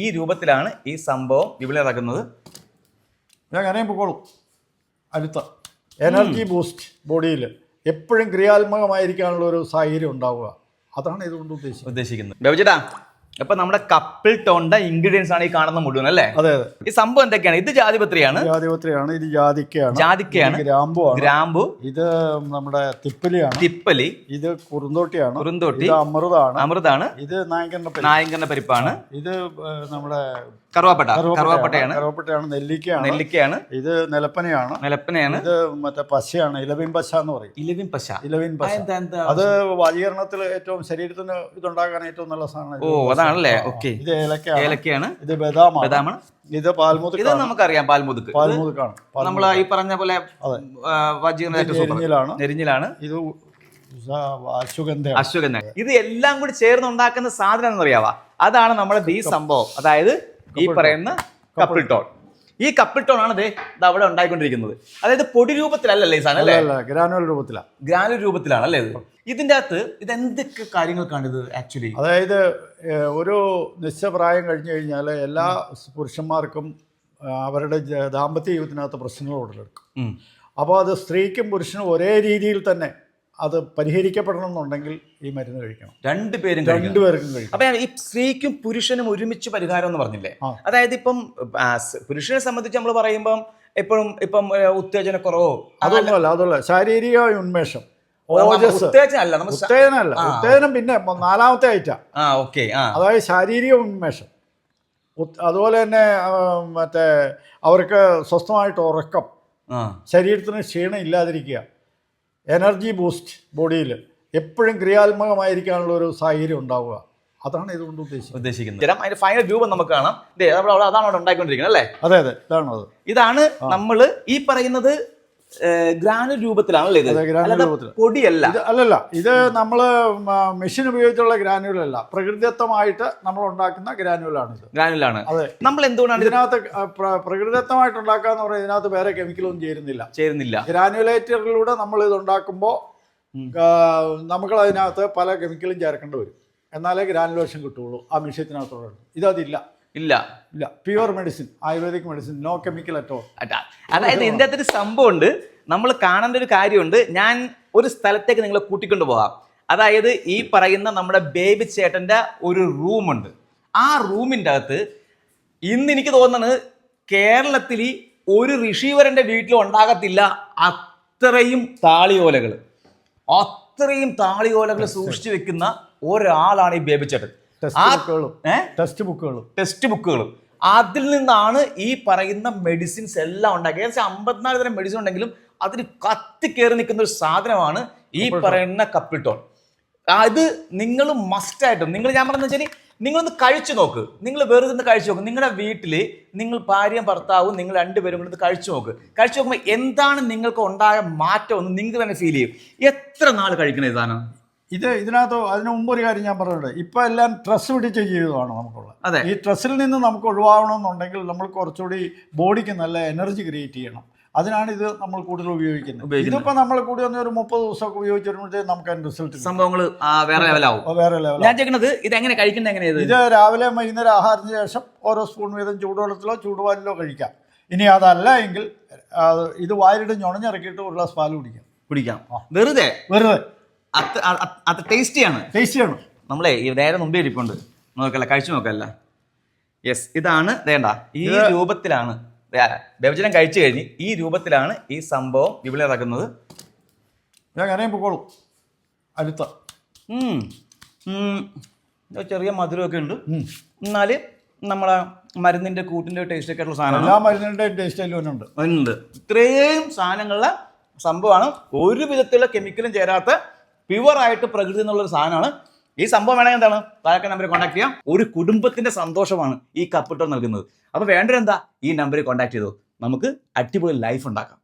ഈ രൂപത്തിലാണ് ഈ സംഭവം വിപണി ഇറക്കുന്നത്. ഞാൻ അങ്ങനെയും പൊക്കോളും. അടുത്ത എനർജി ബൂസ്റ്റ് ബോഡിയിൽ എപ്പോഴും ക്രിയാത്മകമായിരിക്കാനുള്ള ഒരു സാഹചര്യം ഉണ്ടാവുക, അതാണ് ഇതുകൊണ്ട് ഉദ്ദേശിക്കുന്നത്. ബേബിച്ചേട്ടാ, അപ്പൊ നമ്മുടെ കപ്പിൾ ടോണിന്റെ ഇൻഗ്രീഡിയൻസ് ആണ് ഈ കാണുന്ന മുഴുവൻ അല്ലേ? അതെ അതെ. ഈ സംഭവം എന്തൊക്കെയാണ്? ഇത് ജാതിപത്രിയാണ്, ഇത് ജാതിക്കയാണ്, ഗ്രാമ്പു, ഇത് നമ്മുടെ തിപ്പലി, ഇത് കുറുന്തോട്ടിയാണ്, ഇത് അമൃതാണ്, ഇത് നായങ്കന്റെ പരിപ്പാണ്, ഇത് നമ്മുടെ കറുവാപ്പട്ടയാണ്, നെല്ലിക്കയാണ്, ഇത് നിലപ്പനയാണ്, ഇത് മറ്റേ പശയാണ്, ഇലവിൻ പശ എന്ന് പറയും. ഇലവിൻ പശ അത് വാജീകരണത്തിൽ ഏറ്റവും ശരീരത്തിന് ഇതുണ്ടാക്കാൻ ഏറ്റവും നല്ല സാധനം. ഇത് ഏലക്കയാണ്, ഇത് ബദാമാണ്, ഇത് പാൽമുതുക്ക്. ഇത് നമുക്കറിയാം, പാൽമുതുക്കാണ്. നമ്മൾ ഈ പറഞ്ഞ പോലെ നെരിഞ്ഞിലാണ്, ഇത് അശ്വഗന്ധ. ഇത് എല്ലാം കൂടി ചേർന്ന് ഉണ്ടാക്കുന്ന സാധനം എന്നറിയാവാ, അതാണ് നമ്മുടെ ഈ സംഭവം. അതായത് ഈ പറയുന്ന കപ്പിൾ ടോൺ. ഈ കപ്പിൾ ടോൺ ആണ് അവിടെ ഉണ്ടായിക്കൊണ്ടിരിക്കുന്നത്. അതായത് പൊടി രൂപത്തിലല്ലേ ഈ സാധനം അല്ലേ? ഗ്രാനുലർ രൂപത്തിലാണ് അല്ലേ? ഇതിന്റെ അകത്ത് ഇത് എന്തൊക്കെ കാര്യങ്ങൾക്കാണ് ഇത് ആക്ച്വലി? അതായത് ഒരു നിശ്ചയപ്രായം കഴിഞ്ഞു കഴിഞ്ഞാൽ എല്ലാ പുരുഷന്മാർക്കും അവരുടെ ദാമ്പത്യ ജീവിതത്തിനകത്ത് പ്രശ്നങ്ങൾ ഉടലെടുക്കും. അപ്പോൾ അത് സ്ത്രീക്കും പുരുഷനും ഒരേ രീതിയിൽ തന്നെ അത് പരിഹരിക്കപ്പെടണം എന്നുണ്ടെങ്കിൽ ഈ മരുന്ന് കഴിക്കണം. രണ്ടുപേർക്കും കഴിക്കണം. അപ്പൊ ഈ സ്ത്രീക്കും പുരുഷനും ഒരുമിച്ച് പരിഹാരം എന്ന് പറഞ്ഞില്ലേ? അതായത് ഇപ്പം പുരുഷനെ സംബന്ധിച്ച് നമ്മൾ പറയുമ്പം ഇപ്പം ഉത്തേജനക്കുറവോ അതല്ല, ശാരീരിക ഉന്മേഷം, ഉത്തേജനം പിന്നെ നാലാമത്തെ ഐറ്റാ. അതായത് ശാരീരിക ഉന്മേഷം, അതുപോലെ തന്നെ മറ്റേ അവർക്ക് സ്വസ്ഥമായിട്ട് ഉറക്കം, ശരീരത്തിന് ക്ഷീണം ഇല്ലാതിരിക്കുക, എനർജി ബൂസ്റ്റ് ബോഡിയിൽ എപ്പോഴും ക്രിയാത്മകമായിരിക്കാനുള്ള ഒരു സാഹചര്യം ഉണ്ടാവുക, അതാണ് ഇതുകൊണ്ട് ഉദ്ദേശിക്കുന്നത്. അതിന്റെ ഫൈനൽ രൂപം നമുക്ക് കാണാം. അതാണ് അവിടെ ഉണ്ടായിക്കൊണ്ടിരിക്കുന്നത് അല്ലേ? അതെ, ഇതാണ് നമ്മൾ ഈ പറയുന്നത് ഗ്രാനുലർ രൂപത്തിലാണല്ലേ? പൊടിയല്ല, അല്ലല്ല, ഇത് നമ്മൾ മെഷീൻ ഉപയോഗിച്ചുള്ള ഗ്രാനുലല്ല, പ്രകൃതിദത്തമായിട്ട് നമ്മൾ ഉണ്ടാക്കുന്ന ഗ്രാനുലാണ്. അതെ. നമ്മൾ എന്തുകൊണ്ടാണ് ഇതിനകത്ത് പ്രകൃതിദത്തമായിട്ട് ഉണ്ടാക്കാന്ന് പറയുന്നത്? ഇതിനകത്ത് വേറെ കെമിക്കലൊന്നും ചേരുന്നില്ല. ഗ്രാനുലേറ്ററിലൂടെ നമ്മൾ ഇത് ഉണ്ടാക്കുമ്പോൾ നമുക്ക് അതിനകത്ത് പല കെമിക്കലും ചേർക്കേണ്ടി വരും, എന്നാലേ ഗ്രാനുലേഷൻ കിട്ടുള്ളൂ ആ മെഷീനകത്തോടെ. ഇതതില്ല, pure medicine, ayurvedic medicine, no chemical at all. അതായത് ഇതിൻ്റെ അകത്തൊരു സംഭവം ഉണ്ട്, നമ്മൾ കാണേണ്ട ഒരു കാര്യമുണ്ട്. ഞാൻ ഒരു സ്ഥലത്തേക്ക് നിങ്ങളെ കൂട്ടിക്കൊണ്ട് പോകാം. അതായത് ഈ പറയുന്ന നമ്മുടെ ബേബി ചേട്ടൻ്റെ ഒരു റൂമുണ്ട്. ആ റൂമിൻ്റെ അകത്ത് ഇന്ന് എനിക്ക് തോന്നുന്നത് കേരളത്തിൽ ഒരു ഋഷീവരൻ്റെ വീട്ടിലും ഉണ്ടാകത്തില്ല അത്രയും താളിയോലകൾ സൂക്ഷിച്ചു വെക്കുന്ന ഒരാളാണ് ഈ ബേബി ചേട്ടൻ. ടെക്സ്റ്റ് ബുക്കുകളും അതിൽ നിന്നാണ് ഈ പറയുന്ന മെഡിസിൻസ് എല്ലാം ഉണ്ടാക്കി. ഏകദേശം 54 തരം മെഡിസിൻ ഉണ്ടെങ്കിലും അതിന് കത്തിക്കേറി നിൽക്കുന്ന ഒരു സാധനമാണ് ഈ പറയുന്ന കപ്പിൾ ടോൺ. അത് നിങ്ങൾ മസ്റ്റായിട്ടും ഞാൻ പറഞ്ഞെന്ന് വെച്ചാൽ നിങ്ങളൊന്ന് കഴിച്ചു നോക്ക്. നിങ്ങൾ വെറുതെ ഒന്ന് കഴിച്ചു നോക്ക്. നിങ്ങളുടെ വീട്ടിൽ നിങ്ങൾ ഭാര്യയും ഭർത്താവും നിങ്ങൾ രണ്ടുപേരും കൂടി കഴിച്ചു നോക്കുമ്പോൾ എന്താണ് നിങ്ങൾക്ക് ഉണ്ടായ മാറ്റം എന്ന് നിങ്ങൾക്ക് തന്നെ ഫീൽ ചെയ്യും. എത്ര നാൾ കഴിക്കണം ഇതാണ്? ഇതിനകത്ത് അതിന് മുമ്പ് ഒരു കാര്യം ഞാൻ പറഞ്ഞിട്ടുണ്ട്. ഇപ്പം എല്ലാം സ്ട്രെസ് പിടിച്ച ജീവിതമാണ് നമുക്കുള്ളത്. ഈ സ്ട്രെസ്സിൽ നിന്ന് നമുക്ക് ഒഴിവാകണമെന്നുണ്ടെങ്കിൽ നമ്മൾ കുറച്ചുകൂടി ബോഡിക്ക് നല്ല എനർജി ക്രിയേറ്റ് ചെയ്യണം. അതിനാണ് ഇത് നമ്മൾ കൂടുതൽ ഉപയോഗിക്കുന്നത്. ഇതിപ്പോൾ നമ്മൾ കൂടി വന്ന ഒരു 30 ദിവസമൊക്കെ ഉപയോഗിച്ച് വരുമ്പോഴത്തേക്ക് നമുക്ക് അതിന്റെ റിസൾട്ട് സംഭവങ്ങൾ വേറെ ലെവലാവും. ഇത് രാവിലെ വൈകുന്നേരം ആഹാരത്തിന് ശേഷം ഓരോ സ്പൂൺ വീതം ചൂടുവെള്ളത്തിലോ ചൂടുപാലിലോ കഴിക്കാം. ഇനി അതല്ല എങ്കിൽ ഇത് വായിലിട്ട് ഞൊണഞ്ഞിറക്കിയിട്ട് ഒരു ഗ്ലാസ് പാൽ കുടിക്കാം. വെറുതെ അത് ടേസ്റ്റിയാണ്. നമ്മളെ നേരെ മുമ്പേ ഇരിപ്പുണ്ട്, കഴിച്ചു നോക്കല്ല. യെസ്, ഇതാണ് വേണ്ട ഈ രൂപത്തിലാണ് വ്യവചനം കഴിച്ചു കഴിഞ്ഞ് ഈ രൂപത്തിലാണ് ഈ സംഭവം വിപണി ഇറക്കുന്നത്. ഞാൻ അങ്ങനെയും പൊക്കോളും. അടുത്ത ചെറിയ മധുരമൊക്കെ ഉണ്ട്, എന്നാൽ നമ്മളെ മരുന്നിന്റെ കൂട്ടിന്റെ ടേസ്റ്റ് ഒക്കെ ഉള്ള സാധനം. എല്ലാ മരുന്നിന്റെ ടേസ്റ്റ് ഉണ്ട്. ഇത്രയും സാധനങ്ങളുടെ സംഭവമാണ്. ഒരു വിധത്തിലുള്ള കെമിക്കലും ചേരാത്ത പ്യുവറായിട്ട് പ്രകൃതി എന്നുള്ളൊരു സാധനമാണ് ഈ സംഭവം. വേണമെങ്കിൽ എന്താണ് താഴെ നമ്പറിൽ കോൺടാക്ട് ചെയ്യാം. ഒരു കുടുംബത്തിന്റെ സന്തോഷമാണ് ഈ കപ്പിൾ ടോൺ നൽകുന്നത്. അപ്പോൾ വേണ്ടത് എന്താ? ഈ നമ്പറിൽ കോൺടാക്ട് ചെയ്തോ, നമുക്ക് അടിപൊളി ലൈഫ് ഉണ്ടാക്കാം.